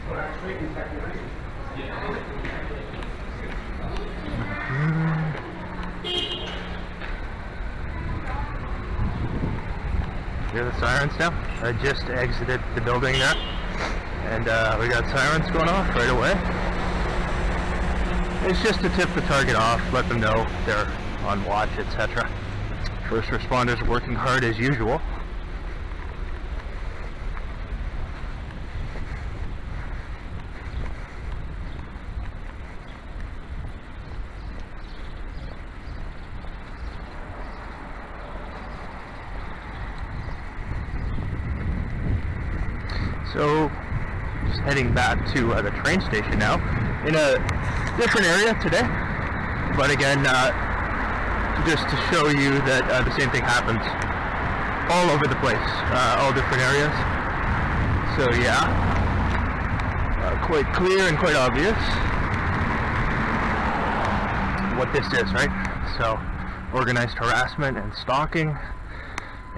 Hear the sirens now? I just exited the building there, and we got sirens going off right away. It's just to tip the target off, let them know they're on watch, etc. First responders are working hard as usual. So, just heading back to the train station now, in a different area today, but again, just to show you that the same thing happens all over the place, all different areas. So yeah, quite clear and quite obvious what this is, right? So, organized harassment and stalking,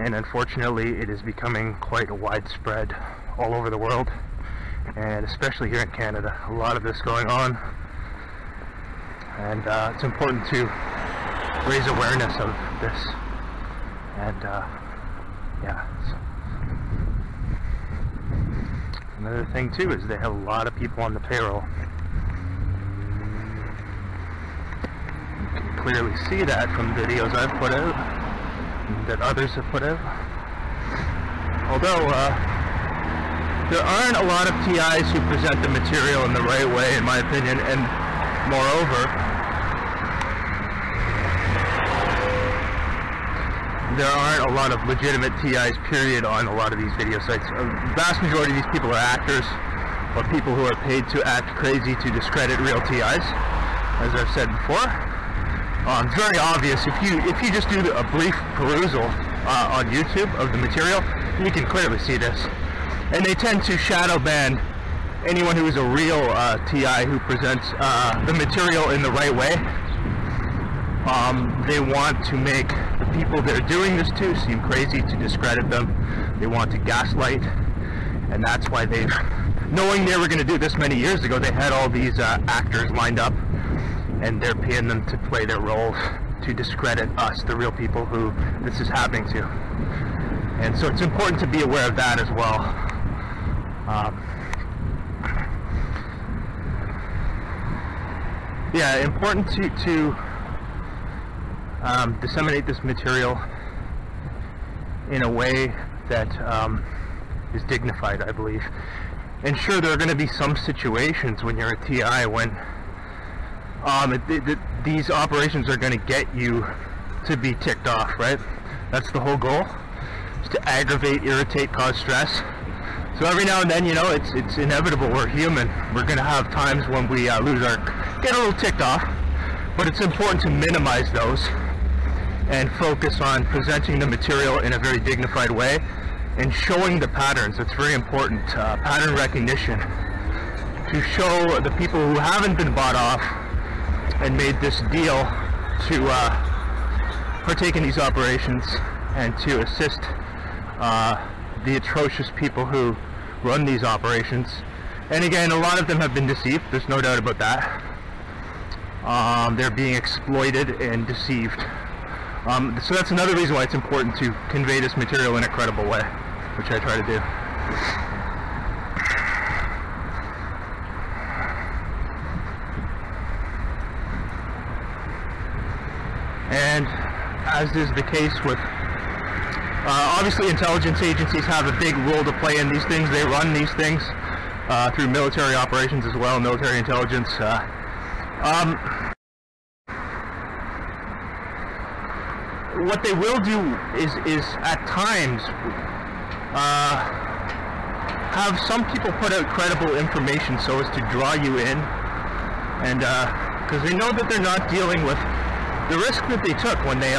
and unfortunately it is becoming quite widespread all over the world, and especially here in Canada. A lot of this going on, and it's important to raise awareness of this. And yeah, so. Another thing too is they have a lot of people on the payroll. You can clearly see that from videos I've put out, that others have put out. Although there aren't a lot of TIs who present the material in the right way, in my opinion, and moreover, there aren't a lot of legitimate TIs, period, on a lot of these video sites. A vast majority of these people are actors, or people who are paid to act crazy to discredit real TIs, as I've said before. It's very obvious if you just do a brief perusal on YouTube of the material, you can clearly see this. And they tend to shadow ban anyone who is a real TI who presents the material in the right way. They want to make the people they're doing this to seem crazy, to discredit them. They want to gaslight, and that's why they've, knowing they were going to do this many years ago, they had all these actors lined up, and they're paying them to play their roles to discredit us, the real people who this is happening to. And so it's important to be aware of that as well. Yeah, important to disseminate this material in a way that is dignified, I believe. And sure, there are going to be some situations when you're a TI when these operations are going to get you to be ticked off, right? That's the whole goal, is to aggravate, irritate, cause stress. So every now and then, you know, it's inevitable. We're human. We're going to have times when we get a little ticked off, but it's important to minimize those and focus on presenting the material in a very dignified way and showing the patterns. It's very important, pattern recognition, to show the people who haven't been bought off and made this deal to partake in these operations and to assist the atrocious people who run these operations. And again, a lot of them have been deceived, there's no doubt about that. They're being exploited and deceived. So that's another reason why it's important to convey this material in a credible way, which I try to do. And as is the case with, obviously intelligence agencies have a big role to play in these things. They run these things through military operations as well, military intelligence. What they will do is at times have some people put out credible information so as to draw you in, and because they know that they're not dealing with the risk that they took when they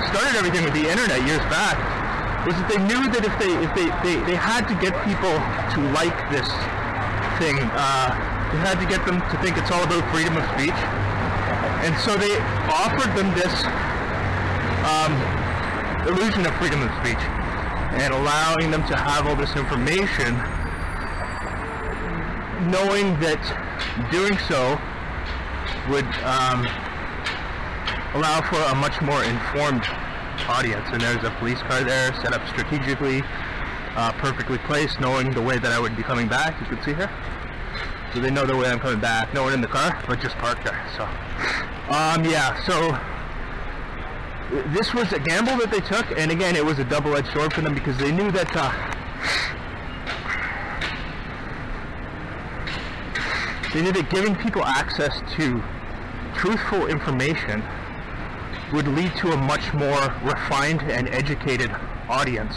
started everything with the internet years back, was that they knew that if they had to get people to like this thing, they had to get them to think it's all about freedom of speech. And so they offered them this illusion of freedom of speech and allowing them to have all this information knowing that doing so would allow for a much more informed audience. And there's a police car there set up strategically, perfectly placed, knowing the way that I would be coming back. You can see here. So they know the way I'm coming back. No one in the car, but just parked there. So, yeah, so this was a gamble that they took, and again, it was a double-edged sword for them because they knew that giving people access to truthful information would lead to a much more refined and educated audience.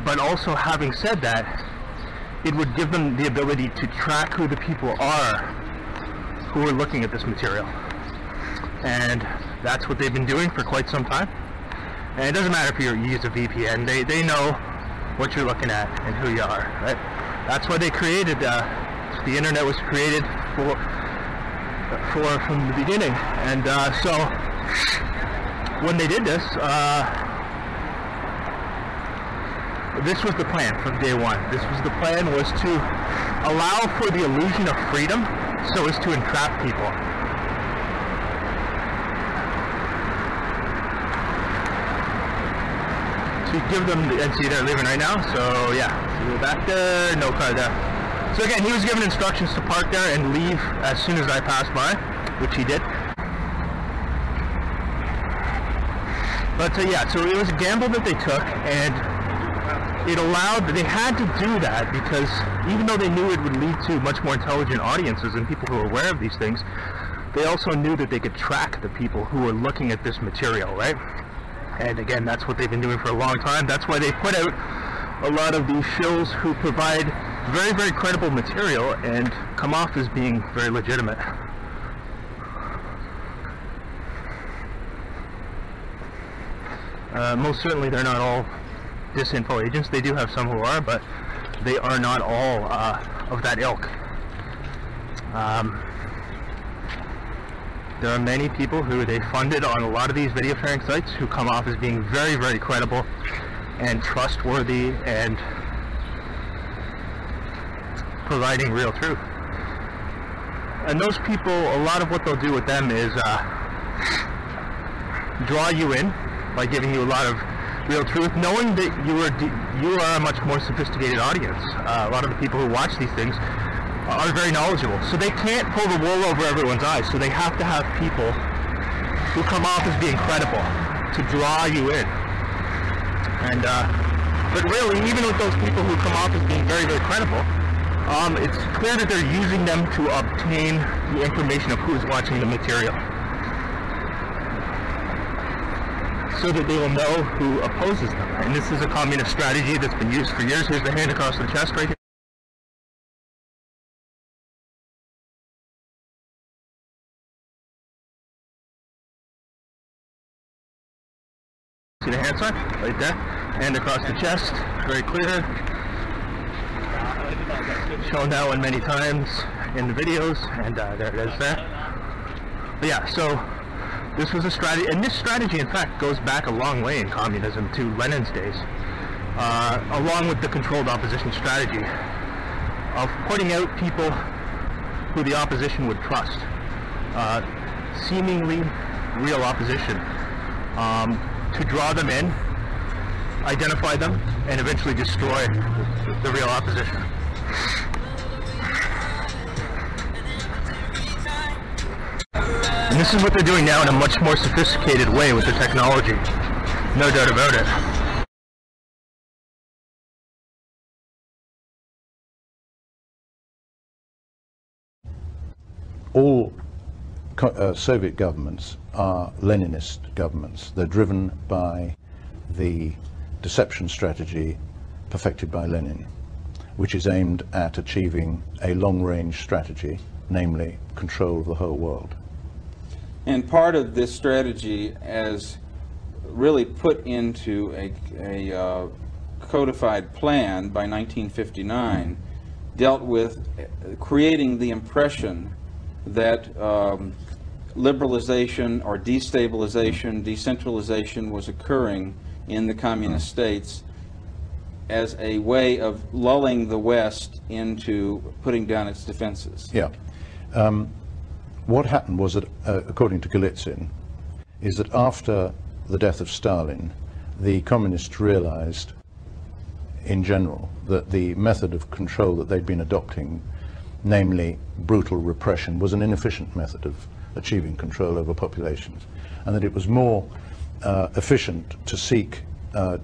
But also, having said that, it would give them the ability to track who the people are who are looking at this material. And that's what they've been doing for quite some time. And it doesn't matter if you use a VPN, they know what you're looking at and who you are, right? That's why they created, the internet was created from the beginning. And so when they did this, this was the plan from day one. The plan was to allow for the illusion of freedom so as to entrap people. So you give them, and see they're leaving right now, so yeah, so we're back there, no car there. So again, he was given instructions to park there and leave as soon as I passed by, which he did. But yeah, so it was a gamble that they took, and it allowed, they had to do that because even though they knew it would lead to much more intelligent audiences and people who are aware of these things, they also knew that they could track the people who were looking at this material, right? And again, that's what they've been doing for a long time. That's why they put out a lot of these shows who provide very, very credible material and come off as being very legitimate. Most certainly they're not all disinfo agents. They do have some who are, but they are not all of that ilk. There are many people who they funded on a lot of these video sharing sites who come off as being very, very credible and trustworthy and providing real truth. And those people, a lot of what they'll do with them is draw you in by giving you a lot of real truth, knowing that you are a much more sophisticated audience. A lot of the people who watch these things are very knowledgeable, so they can't pull the wool over everyone's eyes, so they have to have people who come off as being credible to draw you in. And but really, even with those people who come off as being very, very credible, it's clear that they're using them to obtain the information of who's watching the material, so that they will know who opposes them. And this is a communist strategy that's been used for years. Here's the hand across the chest right here. See the hand sign? Right there. Hand across the chest. Very clear. Shown that one many times in the videos. And there it is there. But yeah, so this was a strategy, and this strategy in fact goes back a long way in communism to Lenin's days, along with the controlled opposition strategy of putting out people who the opposition would trust, seemingly real opposition, to draw them in, identify them, and eventually destroy the real opposition. And this is what they're doing now in a much more sophisticated way with the technology. No doubt about it. All Soviet governments are Leninist governments. They're driven by the deception strategy perfected by Lenin, which is aimed at achieving a long-range strategy, namely control of the whole world. And part of this strategy, as really put into a codified plan by 1959, dealt with creating the impression that liberalization or destabilization, decentralization was occurring in the communist states as a way of lulling the West into putting down its defenses. Yeah. What happened was that, according to Golitsyn, is that after the death of Stalin, the communists realized, in general, that the method of control that they'd been adopting, namely brutal repression, was an inefficient method of achieving control over populations, and that it was more efficient to seek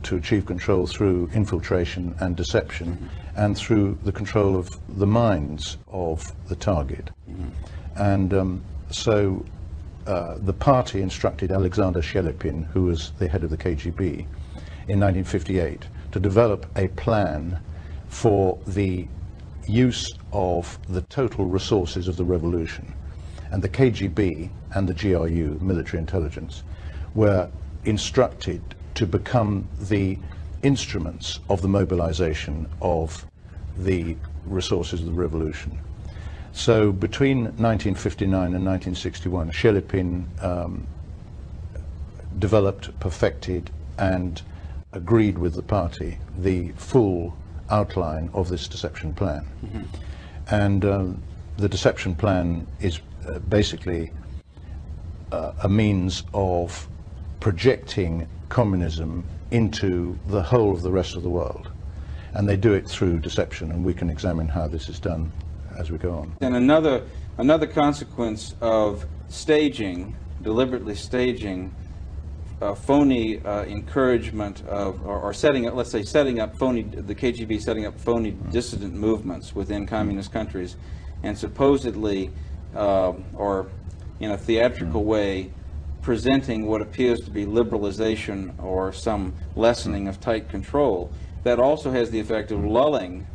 to achieve control through infiltration and deception, and through the control of the minds of the target. And so the party instructed Alexander Shelepin, who was the head of the KGB, in 1958 to develop a plan for the use of the total resources of the revolution. And the KGB and the GRU, military intelligence, were instructed to become the instruments of the mobilization of the resources of the revolution. So between 1959 and 1961, Shelepin developed, perfected, and agreed with the party the full outline of this deception plan. And the deception plan is basically a means of projecting communism into the whole of the rest of the world. And they do it through deception, and we can examine how this is done as we go on. And another consequence of staging, deliberately staging, phony encouragement of, or setting up, let's say, setting up phony, the KGB setting up phony dissident movements within communist countries, and supposedly, or in a theatrical way, presenting what appears to be liberalization or some lessening of tight control. That also has the effect of lulling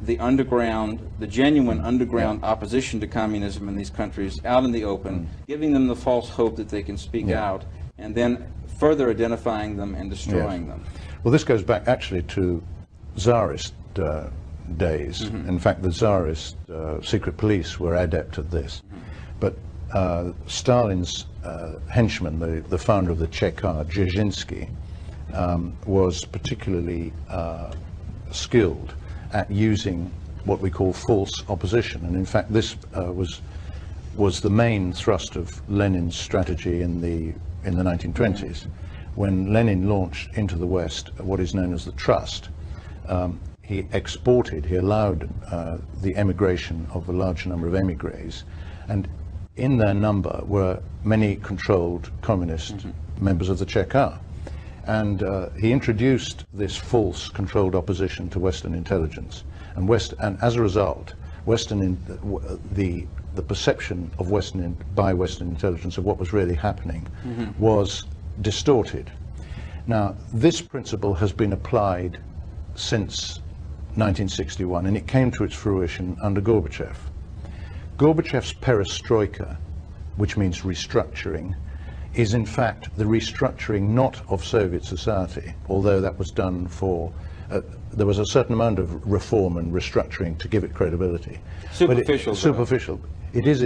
the underground, the genuine underground opposition to communism in these countries out in the open, giving them the false hope that they can speak out, and then further identifying them and destroying them. Well, this goes back actually to Tsarist days. In fact, the Tsarist secret police were adept at this. But Stalin's henchman, the founder of the Cheka, Dzerzhinsky, was particularly skilled at using what we call false opposition. And in fact, this was the main thrust of Lenin's strategy in the 1920s. When Lenin launched into the West what is known as the Trust, he allowed the emigration of a large number of emigres, and in their number were many controlled communist members of the Cheka. And he introduced this false controlled opposition to Western intelligence, and as a result, the perception of by Western intelligence of what was really happening was distorted. Now, this principle has been applied since 1961, and it came to its fruition under Gorbachev. Gorbachev's perestroika, which means restructuring, is in fact the restructuring not of Soviet society, although that was done for, there was a certain amount of reform and restructuring to give it credibility. Superficial. Superficial. It is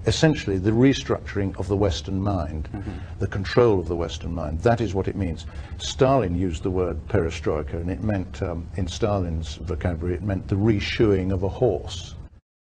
essentially the restructuring of the Western mind, the control of the Western mind. That is what it means. Stalin used the word perestroika, and it meant, in Stalin's vocabulary, it meant the reshoeing of a horse.